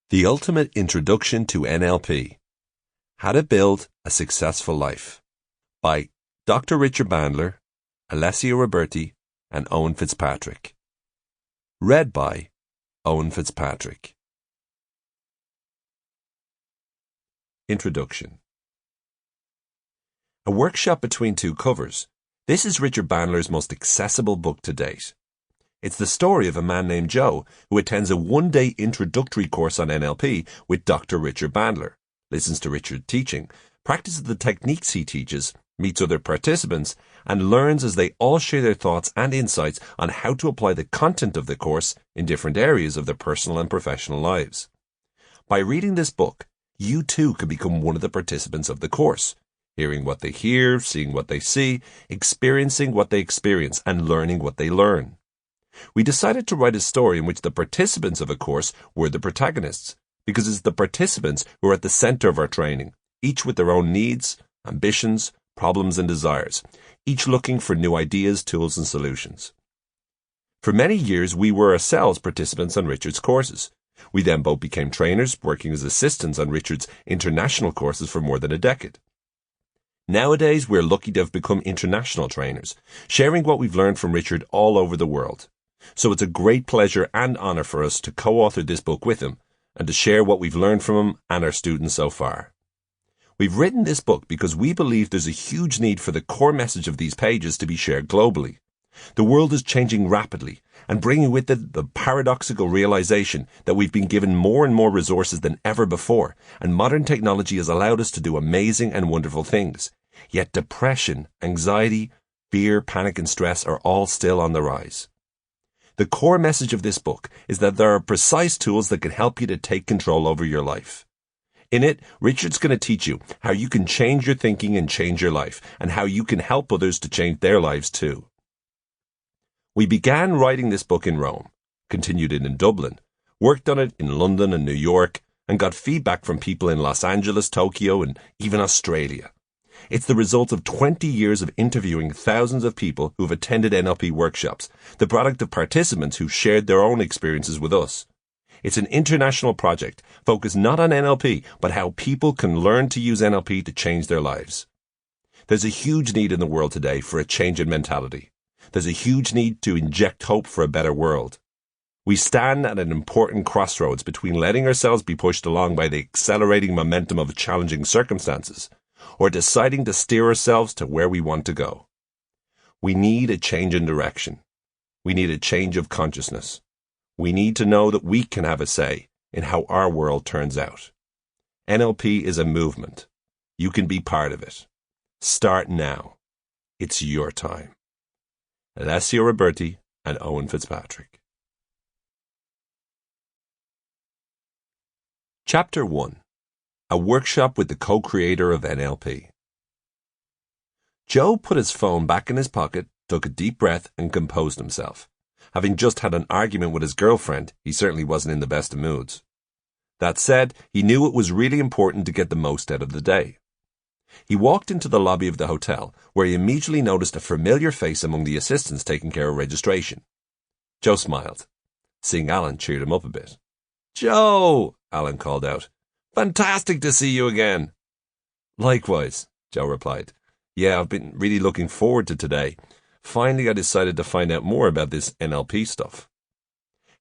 The Ultimate Introduction to NLP. How to Build a Successful Life by Dr. Richard Bandler, Alessio Roberti, and Owen Fitzpatrick. Read by Owen Fitzpatrick. Introduction. A workshop between two covers. This is Richard Bandler's most accessible book to date. It's the story of a man named Joe who attends a one-day introductory course on NLP with Dr. Richard Bandler, listens to Richard teaching, practices the techniques he teaches, meets other participants, and learns as they all share their thoughts and insights on how to apply the content of the course in different areas of their personal and professional lives. By reading this book, you too can become one of the participants of the course, hearing what they hear, seeing what they see, experiencing what they experience, and learning what they learn. We decided to write a story in which the participants of a course were the protagonists, because it's the participants who are at the center of our training, each with their own needs, ambitions, problems and desires, each looking for new ideas, tools and solutions. For many years we were ourselves participants on Richard's courses. We then both became trainers, working as assistants on Richard's international courses for more than a decade. Nowadays we're lucky to have become international trainers, sharing what we've learned from Richard all over the world. So it's a great pleasure and honor for us to co-author this book with him and to share what we've learned from him and our students so far. We've written this book because we believe there's a huge need for the core message of these pages to be shared globally. The world is changing rapidly and bringing with it the paradoxical realization that we've been given more and more resources than ever before, and modern technology has allowed us to do amazing and wonderful things. Yet depression, anxiety, fear, panic and stress are all still on the rise. The core message of this book is that there are precise tools that can help you to take control over your life. In it, Richard's going to teach you how you can change your thinking and change your life, and how you can help others to change their lives too. We began writing this book in Rome, continued it in Dublin, worked on it in London and New York, and got feedback from people in Los Angeles, Tokyo, and even Australia. It's the result of 20 years of interviewing thousands of people who've attended NLP workshops, the product of participants who've shared their own experiences with us. It's an international project focused not on NLP, but how people can learn to use NLP to change their lives. There's a huge need in the world today for a change in mentality. There's a huge need to inject hope for a better world. We stand at an important crossroads between letting ourselves be pushed along by the accelerating momentum of challenging circumstances, or deciding to steer ourselves to where we want to go. We need a change in direction. We need a change of consciousness. We need to know that we can have a say in how our world turns out. NLP is a movement. You can be part of it. Start now. It's your time. Alessio Roberti and Owen Fitzpatrick. Chapter 1. A workshop with the co-creator of NLP. Joe put his phone back in his pocket, took a deep breath, and composed himself. Having just had an argument with his girlfriend, he certainly wasn't in the best of moods. That said, he knew it was really important to get the most out of the day. He walked into the lobby of the hotel, where he immediately noticed a familiar face among the assistants taking care of registration. Joe smiled. Seeing Alan cheered him up a bit. "Joe!" Alan called out. "Fantastic to see you again." "Likewise," Joe replied. "Yeah, I've been really looking forward to today. Finally, I decided to find out more about this NLP stuff."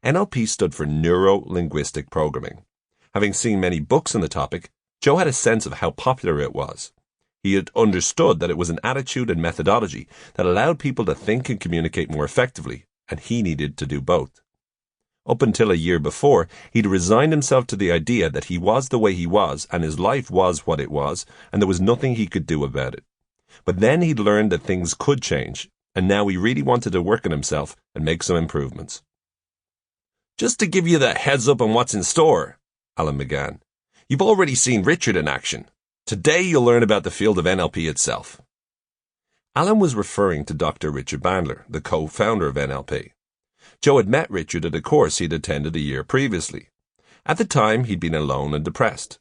NLP stood for Neuro-Linguistic Programming. Having seen many books on the topic, Joe had a sense of how popular it was. He had understood that it was an attitude and methodology that allowed people to think and communicate more effectively, and he needed to do both. Up until a year before, he'd resigned himself to the idea that he was the way he was and his life was what it was, and there was nothing he could do about it. But then he'd learned that things could change, and now he really wanted to work on himself and make some improvements. "Just to give you the heads up on what's in store," Alan began. "You've already seen Richard in action. Today you'll learn about the field of NLP itself." Alan was referring to Dr. Richard Bandler, the co-founder of NLP. Joe had met Richard at a course he'd attended a year previously. At the time, he'd been alone and depressed.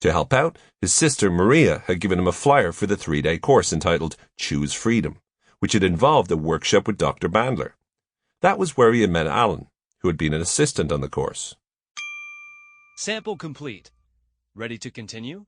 To help out, his sister Maria had given him a flyer for the 3-day course entitled Choose Freedom, which had involved a workshop with Dr. Bandler. That was where he had met Alan, who had been an assistant on the course. Sample complete. Ready to continue?